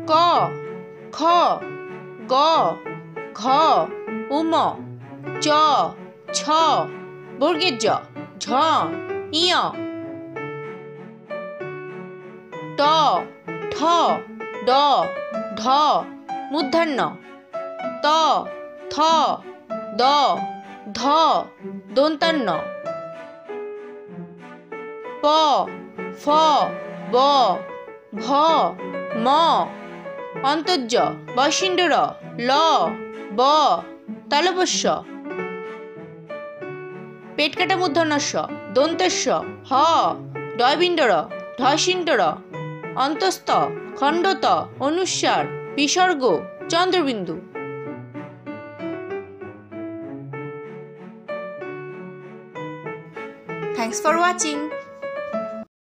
ক খ গ ঘ উম চ ছ বর্গের জ ঝ ইয় ট ঠ ড ঢ মূর্ধন্য ত থ দ ধ দন্তান্ন প ফ ব ভ ম অন্তর্জ বয়সিন্ড র ল ব তালবস্য পেট কাটা মূর্ধন্যস্য দন্তেস্য হ ডয়বিন্ড র ঢয়সিন্ড র অন্তস্থ খণ্ডত অনুস্বার বিসর্গ চন্দ্রবিন্দু। Thanks for watching.